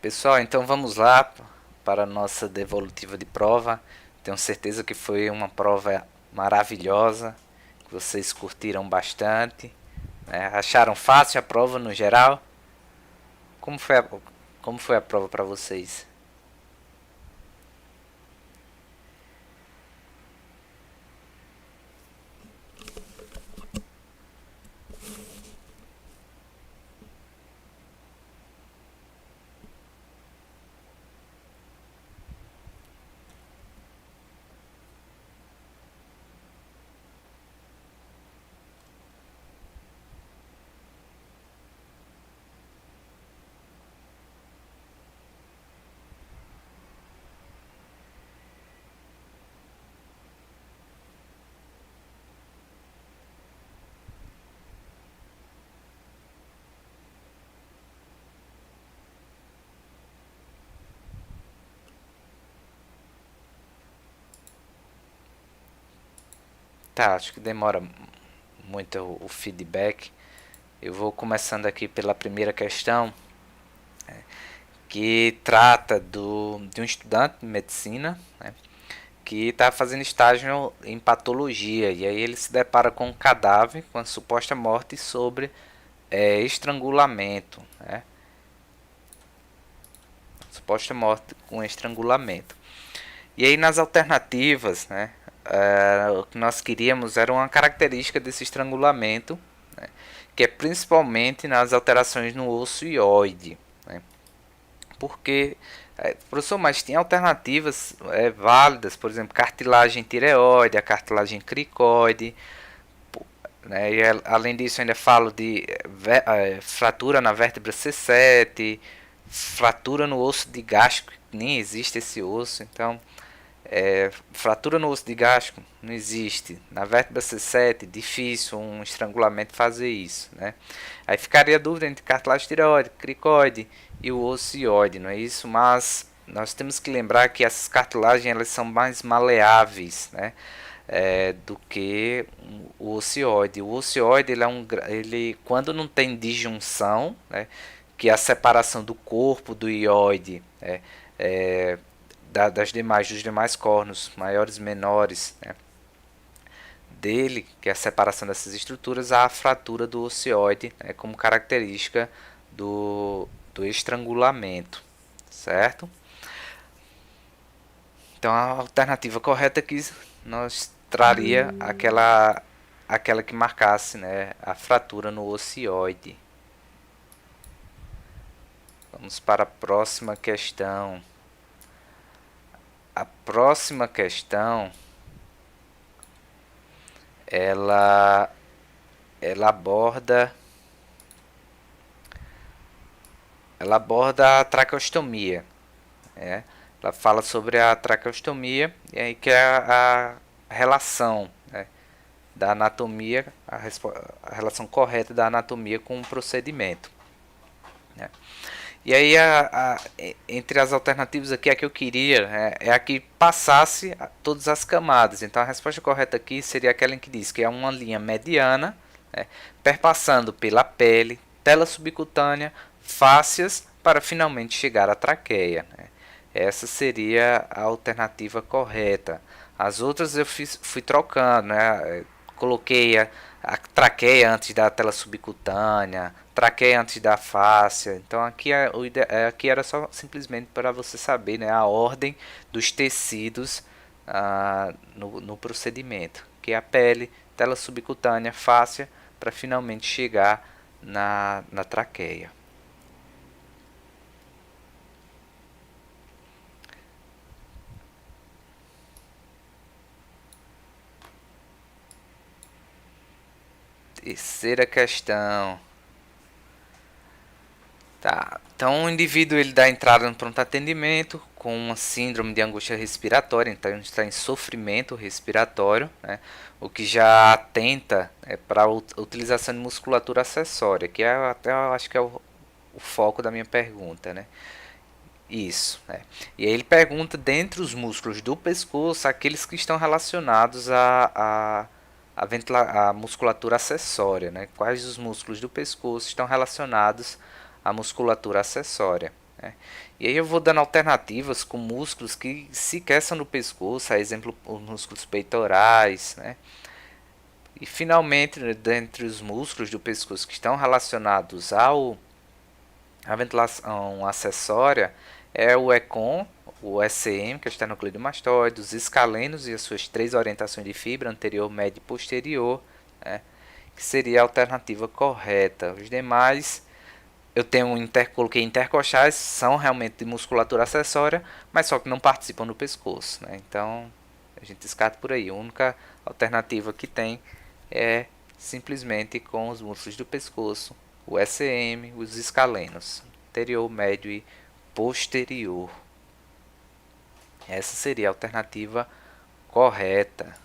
Pessoal, então vamos lá para a nossa devolutiva de prova. Tenho certeza que foi uma prova maravilhosa, que vocês curtiram bastante, né? Acharam fácil a prova no geral? Como foi como foi a prova para vocês? Tá, acho que demora muito o feedback. Eu vou começando aqui pela primeira questão, que trata de um estudante de medicina, né, que está fazendo estágio em patologia, e aí ele se depara com um cadáver com a suposta morte sobre estrangulamento, né? Suposta morte com estrangulamento. E aí nas alternativas, né, o que nós queríamos era uma característica desse estrangulamento, né, que é principalmente nas alterações no osso ióide, né? Porque, professor, mas tem alternativas válidas, por exemplo, cartilagem tireoide, a cartilagem cricoide, né? E além disso ainda falo de fratura na vértebra C7, fratura no osso de gástrico, nem existe esse osso, então fratura no osso de gástrico não existe. Na vértebra C7, difícil um estrangulamento fazer isso, né? Aí ficaria a dúvida entre cartilagem tireoide, cricoide e o osso ióide, não é isso? Mas nós temos que lembrar que essas cartilagens elas são mais maleáveis, né? Do que o ocioide. O ocioide ele quando não tem disjunção, né, que é a separação do corpo do ióide, dos demais cornos, maiores e menores, né, dele, que é a separação dessas estruturas, há a fratura do ocioide, né, como característica do estrangulamento, certo? Então a alternativa correta que nós traria aquela que marcasse, né, a fratura no ocioide. Vamos para a próxima questão. A próxima questão ela ela aborda ela aborda a traqueostomia, né? Ela fala sobre a traqueostomia e aí que é a relação, né, da anatomia, a relação correta da anatomia com o procedimento, né? E aí, entre as alternativas aqui, a que eu queria é a que passasse todas as camadas. Então, a resposta correta aqui seria aquela em que diz que é uma linha mediana, né, perpassando pela pele, tela subcutânea, fáscias, para finalmente chegar à traqueia, né? Essa seria a alternativa correta. As outras eu fui trocando, né? Coloquei a traqueia antes da tela subcutânea, traqueia antes da fáscia. Então aqui era só simplesmente para você saber, né, a ordem dos tecidos no procedimento, que é a pele, tela subcutânea, fáscia, para finalmente chegar na traqueia. Terceira questão. Tá. Então o indivíduo ele dá entrada no pronto atendimento com uma síndrome de angústia respiratória, então ele está em sofrimento respiratório, né? O que já atenta para a utilização de musculatura acessória, que é até eu acho que é o foco da minha pergunta, né? Isso, né? E aí ele pergunta dentre os músculos do pescoço aqueles que estão relacionados à musculatura acessória, né? Quais os músculos do pescoço estão relacionados à musculatura acessória? né? E aí eu vou dando alternativas com músculos que sequer são no pescoço, a exemplo, os músculos peitorais, né? E finalmente, dentre os músculos do pescoço que estão relacionados à ventilação acessória, é o ECOM, o ECM, que é o esternocleidomastoide, os escalenos e as suas três orientações de fibra, anterior, médio e posterior, né? Que seria a alternativa correta. Os demais, eu tenho coloquei intercostais, são realmente de musculatura acessória, mas só que não participam do pescoço, né? Então, a gente descarta por aí. A única alternativa que tem é simplesmente com os músculos do pescoço, o ECM, os escalenos, anterior, médio e posterior. Essa seria a alternativa correta.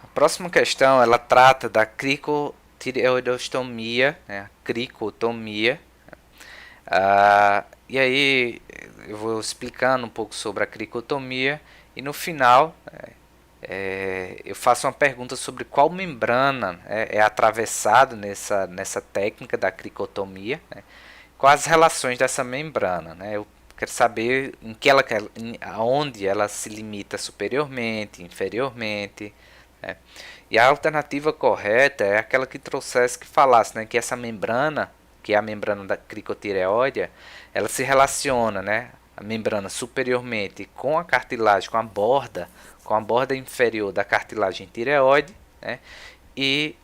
A próxima questão, ela trata da cricotireoidostomia, né? A cricotomia. E aí eu vou explicando um pouco sobre a cricotomia e no final eu faço uma pergunta sobre qual membrana é atravessado nessa técnica da cricotomia, né? Quais as relações dessa membrana, né? Eu quero saber aonde ela se limita superiormente, inferiormente, né? E a alternativa correta é aquela que trouxesse, que falasse, né, que essa membrana, que é a membrana da cricotireoide, ela se relaciona, né, a membrana superiormente com a cartilagem, com a borda inferior da cartilagem tireoide, né, e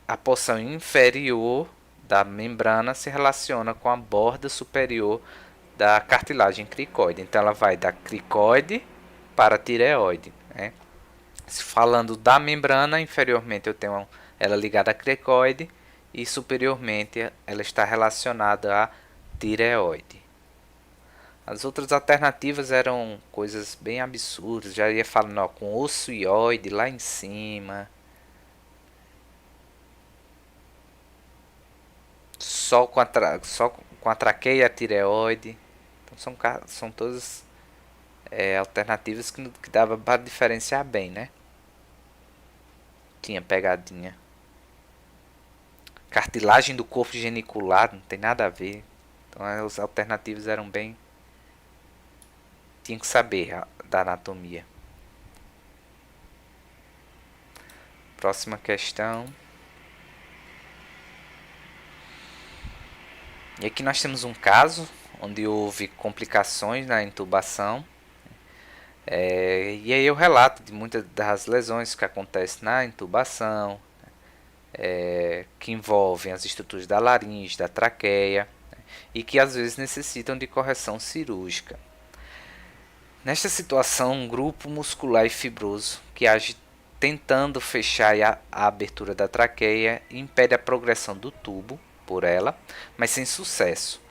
a porção inferior da membrana se relaciona com a borda superior da cartilagem cricoide. Então ela vai da cricoide para a tireoide, né? Falando da membrana, inferiormente eu tenho ela ligada à cricoide e superiormente ela está relacionada à tireoide. As outras alternativas eram coisas bem absurdas, já ia falando ó, com osso ióide lá em cima, só com a traqueia e a tireoide. Então são todas alternativas que dava para diferenciar bem, né? Tinha pegadinha. Cartilagem do corpo genicular, não tem nada a ver. Então as alternativas eram bem. Tinha que saber da anatomia. Próxima questão. E aqui nós temos um caso onde houve complicações na intubação. E aí eu relato de muitas das lesões que acontecem na intubação, que envolvem as estruturas da laringe, da traqueia, e que às vezes necessitam de correção cirúrgica. Nesta situação, um grupo muscular e fibroso que age tentando fechar a abertura da traqueia impede a progressão do tubo por ela, mas sem sucesso.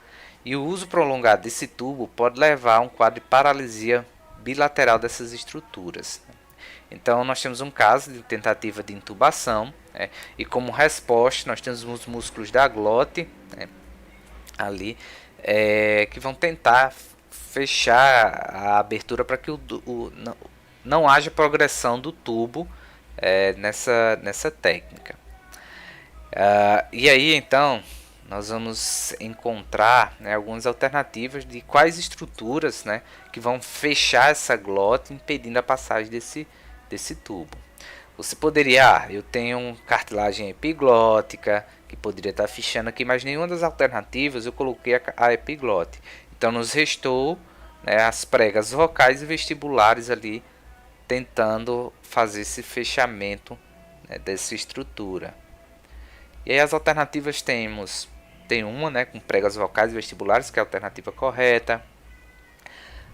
E o uso prolongado desse tubo pode levar a um quadro de paralisia bilateral dessas estruturas. Então nós temos um caso de tentativa de intubação, e como resposta nós temos os músculos da glote, ali, que vão tentar fechar a abertura para que não haja progressão do tubo nessa técnica. E aí então nós vamos encontrar, né, algumas alternativas de quais estruturas, né, que vão fechar essa glote impedindo a passagem desse tubo. Você poderia, eu tenho cartilagem epiglótica que poderia estar fechando aqui, mas nenhuma das alternativas eu coloquei a epiglote. Então nos restou, né, as pregas vocais e vestibulares ali tentando fazer esse fechamento, né, dessa estrutura. E aí as alternativas tem uma, né, com pregas vocais e vestibulares, que é a alternativa correta.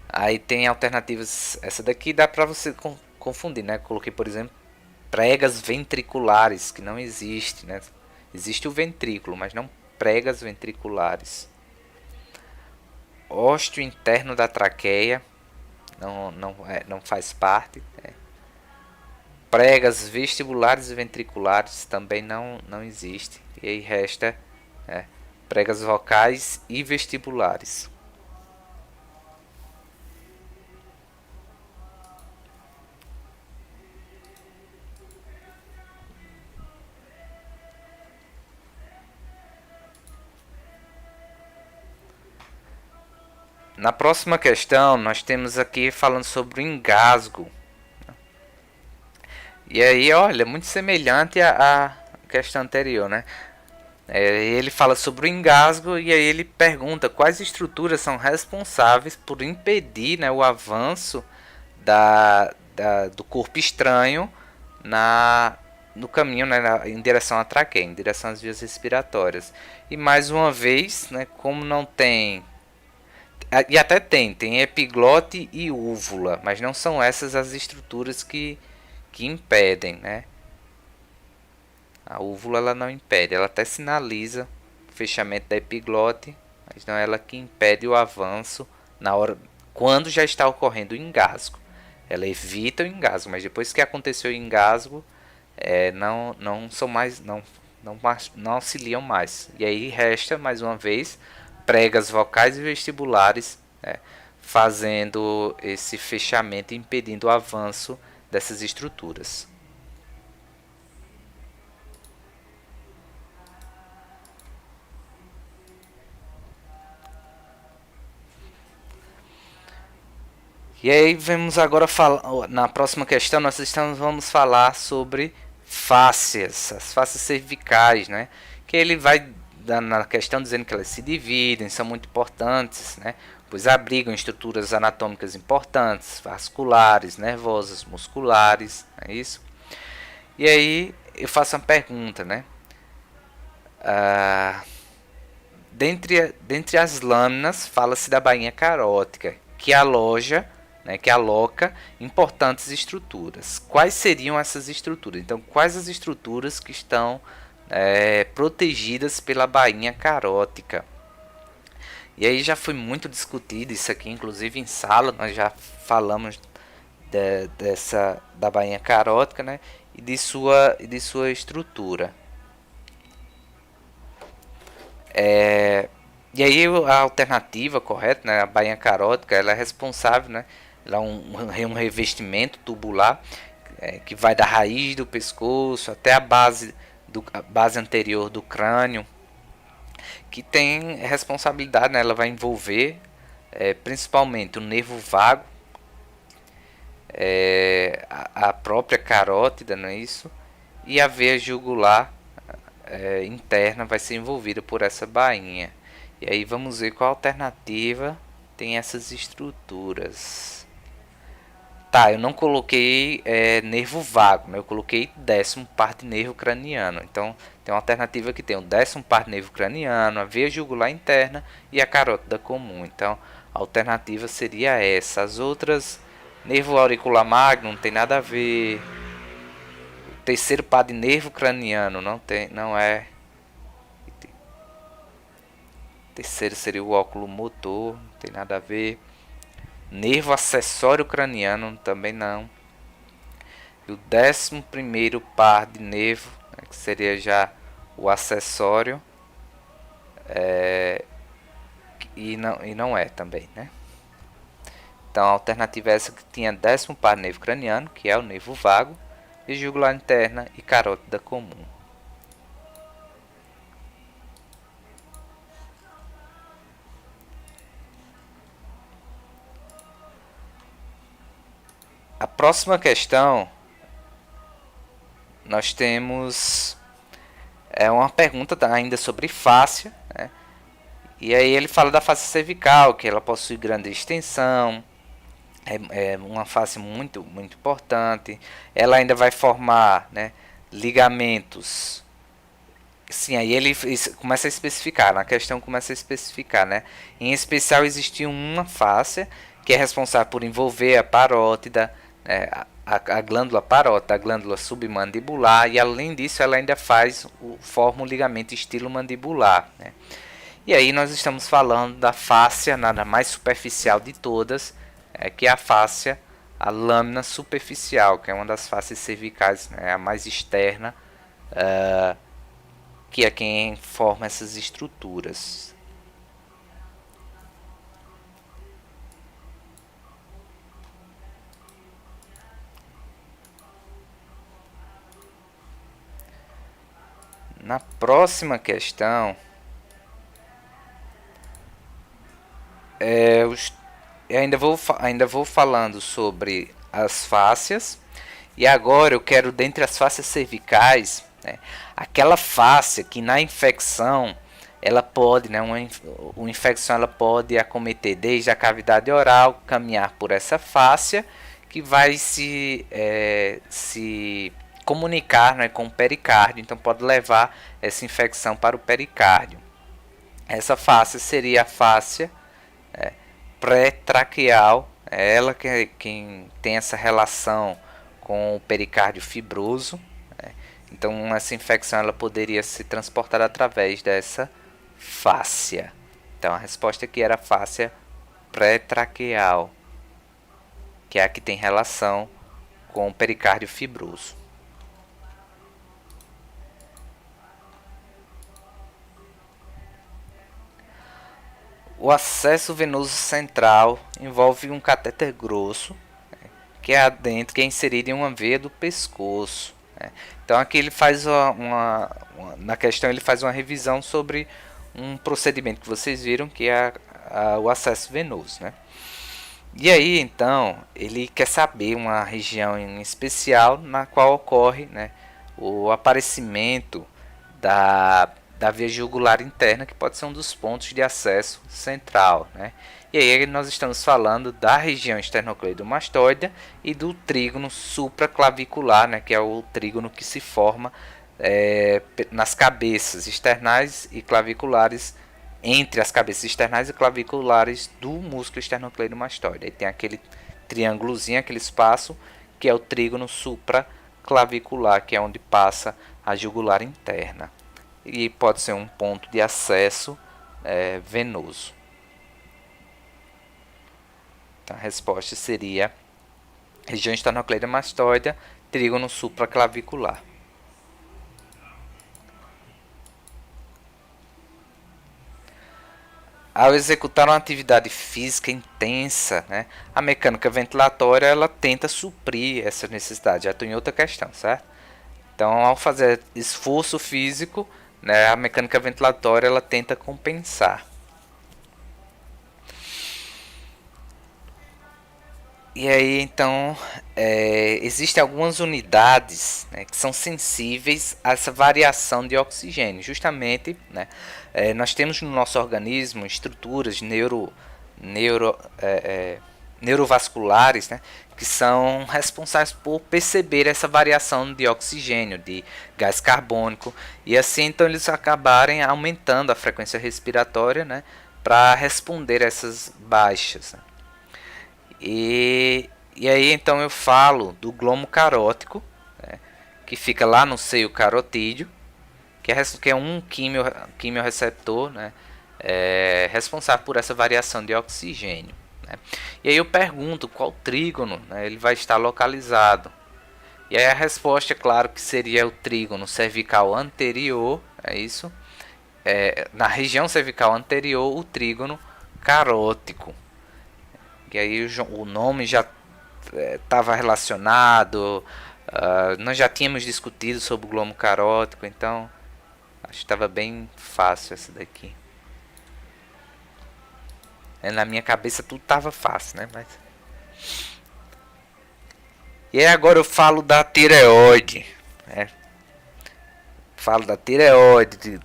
Aí tem alternativas, essa daqui dá para você confundir, né? Coloquei, por exemplo, pregas ventriculares, que não existe, né? Existe o ventrículo, mas não pregas ventriculares. Ósteo interno da traqueia, não faz parte. Pregas vestibulares e ventriculares também não existe. E aí resta pregas vocais e vestibulares. Na próxima questão, nós temos aqui falando sobre o engasgo. E aí, olha, muito semelhante à questão anterior, né? Ele fala sobre o engasgo e aí ele pergunta quais estruturas são responsáveis por impedir, né, o avanço do corpo estranho no caminho, né, em direção à traqueia, em direção às vias respiratórias. E mais uma vez, né, como não tem... E até tem epiglote e úvula, mas não são essas as estruturas que impedem, né? A úvula ela não impede, ela até sinaliza o fechamento da epiglote, mas não é ela que impede o avanço na hora quando já está ocorrendo o engasgo. Ela evita o engasgo, mas depois que aconteceu o engasgo, não são mais não auxiliam mais. E aí resta mais uma vez pregas vocais e vestibulares, né, fazendo esse fechamento e impedindo o avanço dessas estruturas. E aí vamos agora falar, na próxima questão vamos falar sobre fáscias, as fáscias cervicais, né? Que ele vai na questão dizendo que elas se dividem, são muito importantes, né? Pois abrigam estruturas anatômicas importantes, vasculares, nervosas, musculares, é isso? E aí eu faço uma pergunta, né? Ah, dentre as lâminas fala-se da bainha carótica, que aloja, né, que aloca importantes estruturas. Quais seriam essas estruturas? Então, quais as estruturas que estão protegidas pela bainha carótica? E aí já foi muito discutido isso aqui, inclusive em sala nós já falamos da bainha carótica, né, e de sua estrutura. E aí a alternativa correta, né, a bainha carótica, ela é responsável, né, ela é um revestimento tubular que vai da raiz do pescoço até a base anterior do crânio, que tem responsabilidade, né, ela vai envolver principalmente o nervo vago, a própria carótida, não é isso? E a veia jugular interna vai ser envolvida por essa bainha. E aí vamos ver qual alternativa tem essas estruturas. Tá, eu não coloquei nervo vago, né? Eu coloquei décimo par de nervo craniano. Então tem uma alternativa que tem o décimo par de nervo craniano, a veia jugular interna e a carótida comum. Então a alternativa seria essa. As outras, nervo auricular magno, não tem nada a ver. O terceiro par de nervo craniano não é. Terceiro seria o óculo motor, não tem nada a ver. Nervo acessório craniano também não. E o 11º par de nervo, né, que seria já o acessório, e não é também, né? Então a alternativa é essa, que tinha 10º par de nervo craniano, que é o nervo vago, e jugular interna e carótida comum. A próxima questão, nós temos uma pergunta ainda sobre fáscia, né? E aí ele fala da face cervical, que ela possui grande extensão, é uma face muito, muito importante. Ela ainda vai formar, né, ligamentos. Sim, aí ele começa a especificar, na questão começa a especificar, né? Em especial existia uma face que é responsável por envolver a parótida, né, a glândula parótida, a glândula submandibular, e além disso ela ainda forma o ligamento estilomandibular, né? E aí nós estamos falando da fáscia, nada mais superficial de todas, que é a fáscia, a lâmina superficial, que é uma das fáscias cervicais, né, a mais externa, que é quem forma essas estruturas. Na próxima questão, Eu ainda vou falando sobre as fáscias. E agora eu quero, dentre as fáscias cervicais, né, aquela fáscia que na infecção ela pode, né, uma infecção ela pode acometer desde a cavidade oral, caminhar por essa fáscia que vai se comunicar, né, com o pericárdio, então pode levar essa infecção para o pericárdio. Essa fáscia seria a fáscia pré-traqueal, é ela quem tem essa relação com o pericárdio fibroso. Então essa infecção ela poderia ser transportada através dessa fáscia. Então a resposta aqui era a fáscia pré-traqueal, que é a que tem relação com o pericárdio fibroso. O acesso venoso central envolve um catéter grosso, que é adentro, que é inserido em uma veia do pescoço. Então aqui ele faz na questão ele faz uma revisão sobre um procedimento que vocês viram, que é o acesso venoso, né? E aí então ele quer saber uma região em especial na qual ocorre, né, o aparecimento da via jugular interna, que pode ser um dos pontos de acesso central, né? E aí nós estamos falando da região esternocleidomastoidea e do trígono supraclavicular, né, que é o trígono que se forma nas cabeças externais e claviculares, entre as cabeças externais e claviculares do músculo esternocleidomastoide. Aí tem aquele triângulozinho, aquele espaço, que é o trígono supraclavicular, que é onde passa a jugular interna. E pode ser um ponto de acesso venoso. Então, a resposta seria região esternocleidomastoidea, trígono supraclavicular. Ao executar uma atividade física intensa, né, a mecânica ventilatória ela tenta suprir essa necessidade. Já estou em outra questão, certo? Então, ao fazer esforço físico, né, a mecânica ventilatória ela tenta compensar. E aí, então, existem algumas unidades, né, que são sensíveis a essa variação de oxigênio. Justamente, né, nós temos no nosso organismo estruturas neurovasculares, né, que são responsáveis por perceber essa variação de oxigênio, de gás carbônico, e assim então eles acabarem aumentando a frequência respiratória, né, para responder a essas baixas, né? E aí então eu falo do glomo carótico, né, que fica lá no seio carotídeo, que é um quimiorreceptor, né, responsável por essa variação de oxigênio, né? E aí eu pergunto qual trígono, né, ele vai estar localizado. E aí a resposta é claro que seria o trígono cervical anterior, é isso. Na região cervical anterior, o trígono carótico. E aí o nome já estava relacionado, nós já tínhamos discutido sobre o glomo carótico, então acho que estava bem fácil essa daqui. Na minha cabeça tudo estava fácil, né? Mas... E aí agora eu falo da tireoide, né? Falo da tireoide,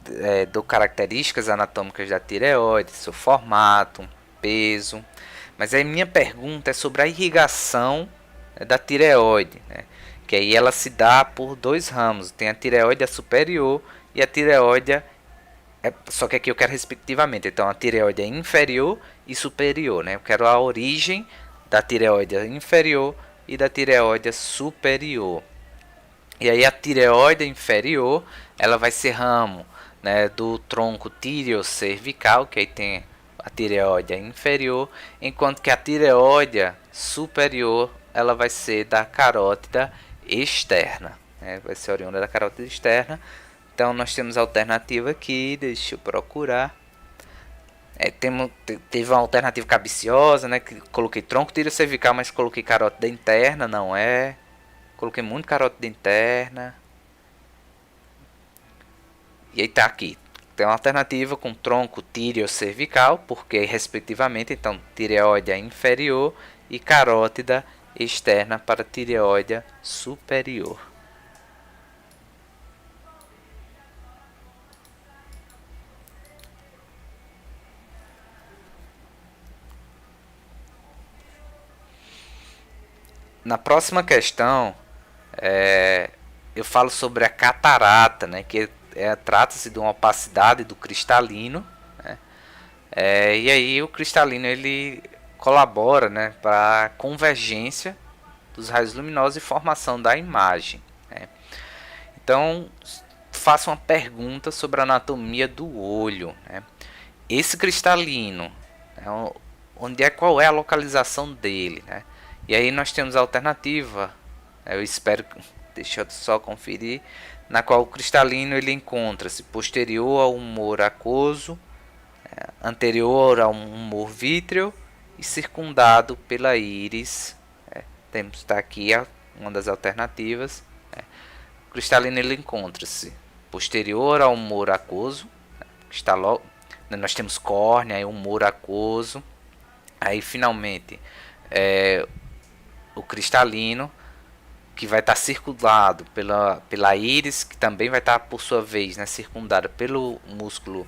dou características anatômicas da tireoide, seu formato, peso. Mas aí minha pergunta é sobre a irrigação da tireoide, né? Que aí ela se dá por dois ramos. Tem a tireoide superior e a tireoide... só que aqui eu quero respectivamente. Então a tireoide inferior e superior, né? Eu quero a origem da tireoide inferior e da tireoide superior. E aí a tireoide inferior ela vai ser ramo, né, do tronco tireocervical, que aí tem a tireoide inferior, enquanto que a tireoide superior ela vai ser da carótida externa, né? Vai ser oriunda da carótida externa. Então nós temos a alternativa aqui, deixa eu procurar. Teve uma alternativa capciosa, né? Que coloquei tronco tireocervical, mas coloquei carótida interna, não é? Coloquei muito carótida interna. E aí tá aqui, tem uma alternativa com tronco tíreo-cervical, porque respectivamente, então, tireoide inferior e carótida externa para tireoide superior. Na próxima questão, eu falo sobre a catarata, né, que trata-se de uma opacidade do cristalino, né, e aí o cristalino ele colabora, né, para a convergência dos raios luminosos e formação da imagem, né. Então, faço uma pergunta sobre a anatomia do olho, né. Esse cristalino, né, qual é a localização dele, né? E aí nós temos a alternativa, eu espero, deixa eu só conferir, na qual o cristalino ele encontra-se posterior ao humor aquoso, anterior ao humor vítreo e circundado pela íris. Temos aqui uma das alternativas. O cristalino ele encontra-se posterior ao humor aquoso, está logo, nós temos córnea e humor aquoso. Aí finalmente o cristalino que vai estar circundado pela íris, que também vai estar por sua vez, né, circundada pelo músculo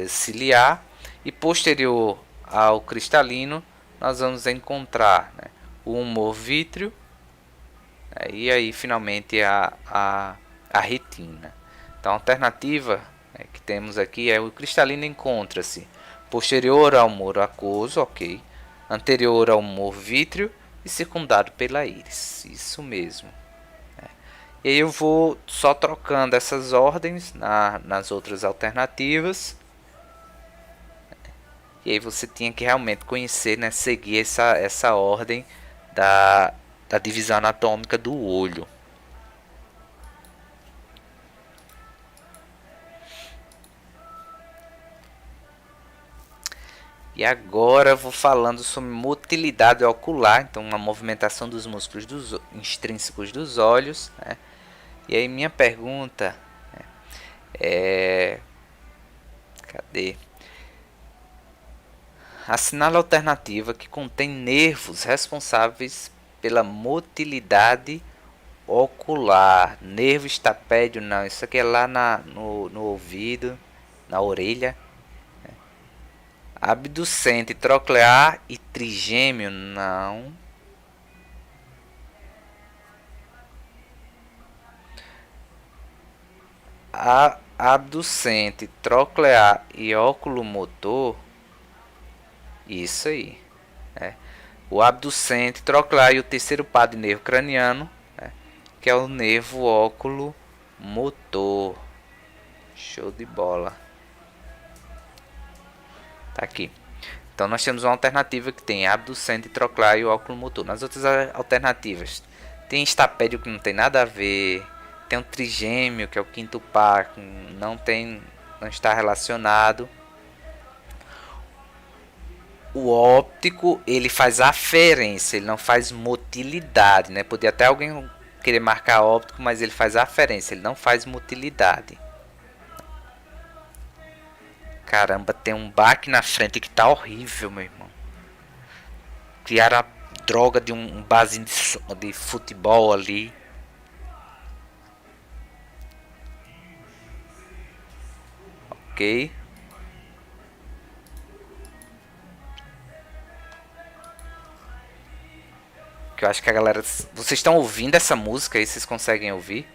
ciliar, e posterior ao cristalino nós vamos encontrar, né, o humor vítreo, e aí finalmente a retina. Então a alternativa que temos aqui é o cristalino encontra-se posterior ao humor aquoso, ok, anterior ao humor vítreo e circundado pela íris, isso mesmo. E aí eu vou só trocando essas ordens nas outras alternativas. E aí você tinha que realmente conhecer, né, seguir essa ordem da divisão anatômica do olho. E agora eu vou falando sobre motilidade ocular, então uma movimentação dos músculos intrínsecos dos olhos, né? E aí minha pergunta cadê? Assinale a alternativa que contém nervos responsáveis pela motilidade ocular. Nervo estapédio não, isso aqui é lá no ouvido, na orelha. Abducente, troclear e trigêmeo, não. Abducente, troclear e oculomotor, isso aí. O abducente, troclear e o terceiro par de nervo craniano, que é o nervo oculomotor. Show de bola. Tá aqui. Então nós temos uma alternativa que tem abducente, troclear e oculomotor. Nas outras alternativas tem estapédio que não tem nada a ver, tem um trigêmeo que é o quinto par, que não está relacionado. O óptico ele faz aferência, ele não faz motilidade, né? Podia até alguém querer marcar óptico, mas ele faz aferência, ele não faz motilidade. Caramba, tem um baque na frente que tá horrível, meu irmão. Criaram a droga de um barzinho de futebol ali. Ok. Que eu acho que a galera... Vocês estão ouvindo essa música aí? Vocês conseguem ouvir?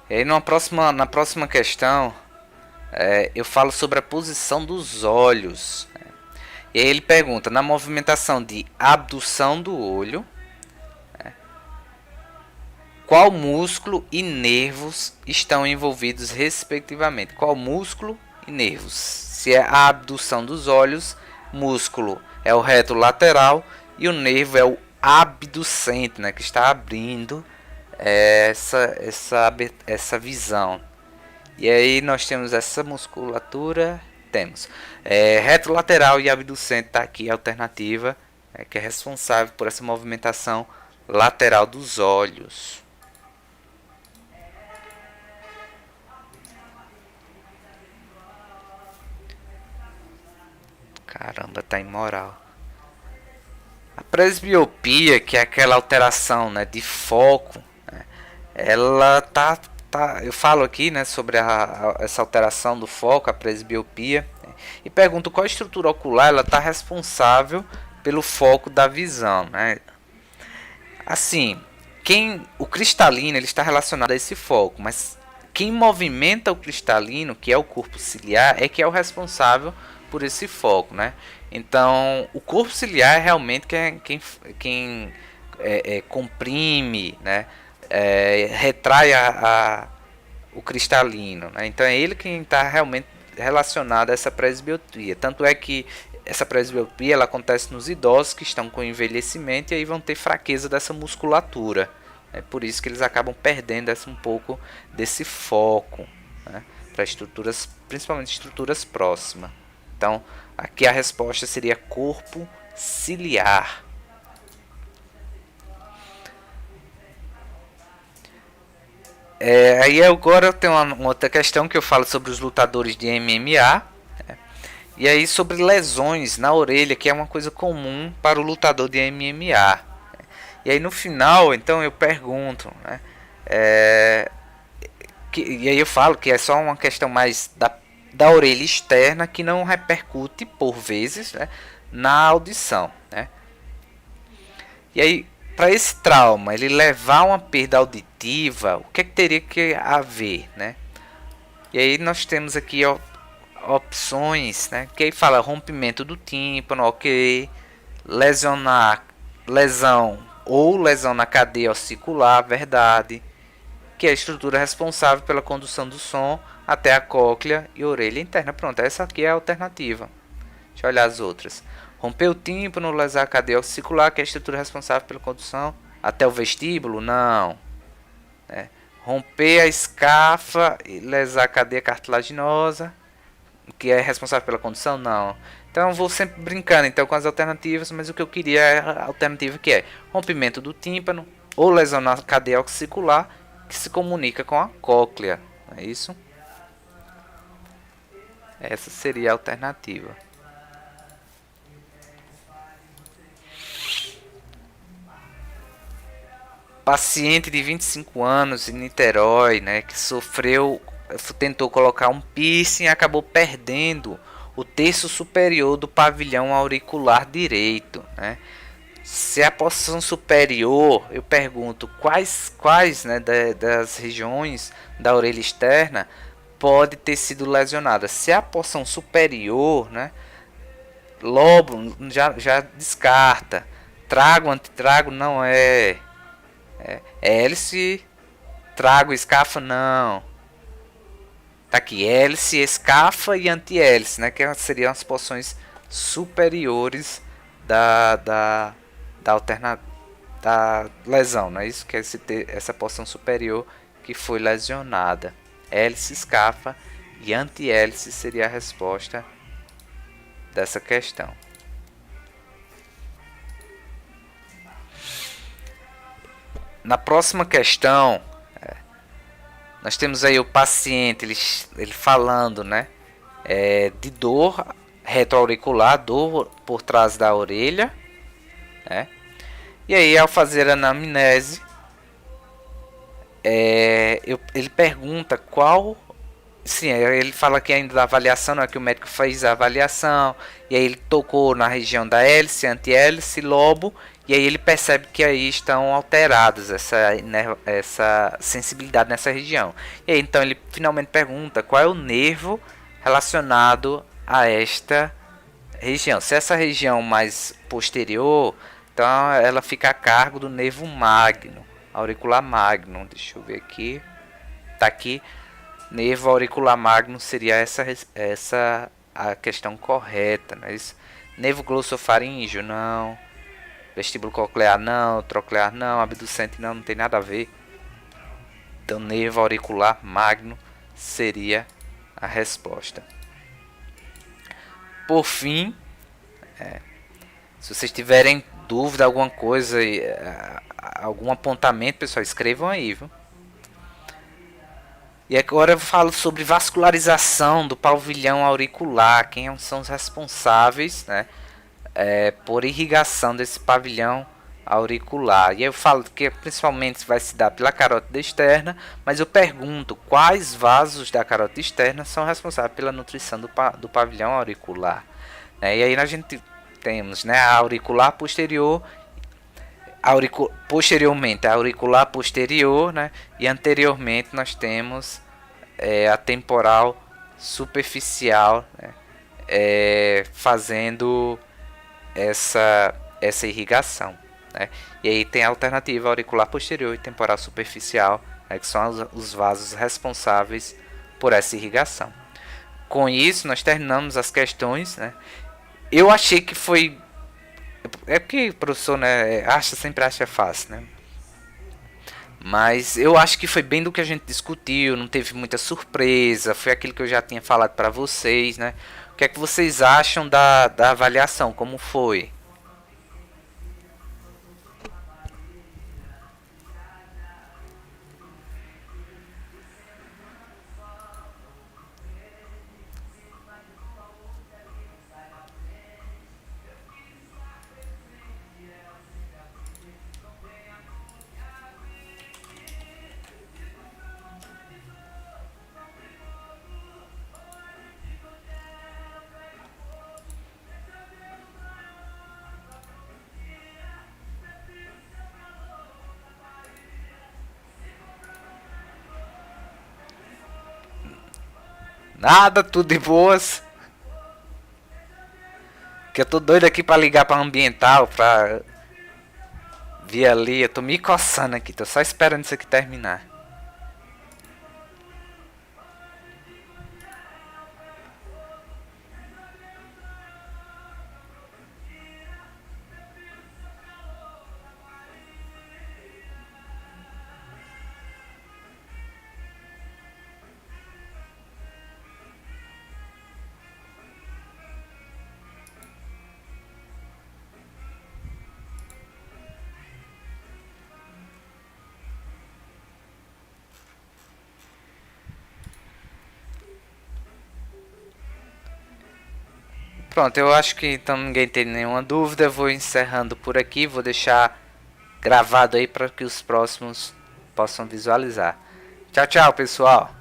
E aí na próxima questão eu falo sobre a posição dos olhos. E aí ele pergunta, na movimentação de abdução do olho, qual músculo e nervos estão envolvidos respectivamente? Qual músculo e nervos? Se é a abdução dos olhos, músculo é o reto lateral e o nervo é o abducente, né, que está abrindo essa visão. E aí nós temos essa musculatura, temos retrolateral e abducente, tá aqui a alternativa, que é responsável por essa movimentação lateral dos olhos. Caramba, tá imoral. A presbiopia, que é aquela alteração, né, de foco, né, ela eu falo aqui, né, sobre essa alteração do foco, a presbiopia, né, e pergunto qual estrutura ocular ela está responsável pelo foco da visão, né? Assim, o cristalino ele está relacionado a esse foco, mas quem movimenta o cristalino, que é o corpo ciliar, é que é o responsável por esse foco, né? Então, o corpo ciliar é realmente quem comprime, né? Retrai o cristalino, né? Então é ele quem está realmente relacionado a essa presbiopia. Tanto é que essa presbiopia ela acontece nos idosos que estão com envelhecimento e aí vão ter fraqueza dessa musculatura. É por isso que eles acabam perdendo um pouco desse foco, né, para estruturas, principalmente estruturas próximas. Então, aqui a resposta seria corpo ciliar. Aí agora eu tenho uma outra questão que eu falo sobre os lutadores de MMA. Né? E aí sobre lesões na orelha, que é uma coisa comum para o lutador de MMA. E aí no final, então eu pergunto, né? E aí eu falo que é só uma questão mais da orelha externa que não repercute por vezes, né, na audição, né? E aí para esse trauma ele levar a uma perda auditiva, o que é que teria que haver, né? E aí nós temos aqui opções, né? Que aí fala rompimento do tímpano, ok, lesão ou lesão na cadeia ossicular, verdade, que é a estrutura responsável pela condução do som até a cóclea e orelha interna. Pronto, essa aqui é a alternativa. Deixa eu olhar as outras. Romper o tímpano, lesar a cadeia ossicular, que é a estrutura responsável pela condução até o vestíbulo? Não. Romper a escafa e lesar a cadeia cartilaginosa, que é responsável pela condução? Não. Então eu vou sempre brincando então com as alternativas, mas o que eu queria é a alternativa que é rompimento do tímpano ou lesão na cadeia ossicular que se comunica com a cóclea. É isso? Essa seria a alternativa. Paciente de 25 anos em Niterói, né, que tentou colocar um piercing e acabou perdendo o terço superior do pavilhão auricular direito, né? Se é a porção superior, eu pergunto quais, né, das regiões da orelha externa pode ter sido lesionada. Se é a porção superior, né, lobo já descarta. Trago, antitrago não é. Hélice, trago, escafa não. Tá aqui, hélice, escafa e antihélice, né? Que seriam as porções superiores da da lesão, não é isso? Que é essa porção superior que foi lesionada. Hélice, escafa e antihélice seria a resposta dessa questão. Na próxima questão, nós temos aí o paciente, ele falando, né, de dor retroauricular, dor por trás da orelha, né? E aí ao fazer a anamnese, ele pergunta qual. Sim, ele fala que ainda da avaliação, não é que o médico fez a avaliação, e aí ele tocou na região da hélice, antihélice, lobo, e aí ele percebe que aí estão alterados essa sensibilidade nessa região. E aí então ele finalmente pergunta qual é o nervo relacionado a esta região. Se essa região mais posterior, então ela fica a cargo do nervo magno, auricular magno. Deixa eu ver aqui. Tá aqui. Nervo auricular magno seria essa a questão correta, não é isso? Nervo glossofaríngeo, não. Vestíbulo coclear, não. Troclear, não. Abducente, não. Não tem nada a ver. Então, nervo auricular magno seria a resposta. Por fim, se vocês tiverem dúvida, alguma coisa, algum apontamento, pessoal, escrevam aí, viu? E agora eu falo sobre vascularização do pavilhão auricular, quem são os responsáveis, né, por irrigação desse pavilhão auricular. E aí eu falo que principalmente vai se dar pela carótida externa, mas eu pergunto quais vasos da carótida externa são responsáveis pela nutrição do pavilhão auricular. E aí a gente temos, né, a auricular posterior, posteriormente a auricular posterior, né, e anteriormente nós temos a temporal superficial, né, fazendo essa irrigação, né? E aí tem a alternativa auricular posterior e temporal superficial, né, que são os vasos responsáveis por essa irrigação. Com isso nós terminamos as questões, né? Eu achei que foi... É porque o professor, né, sempre acha fácil, né? Mas eu acho que foi bem do que a gente discutiu, não teve muita surpresa, foi aquilo que eu já tinha falado para vocês, né? O que é que vocês acham da avaliação, como foi? Nada, tudo de boas. Que eu tô doido aqui pra ligar pra ambiental, pra vir ali. Eu tô me coçando aqui, tô só esperando isso aqui terminar. Pronto, eu acho que então ninguém tem nenhuma dúvida. Eu vou encerrando por aqui, vou deixar gravado aí para que os próximos possam visualizar. Tchau, tchau, pessoal.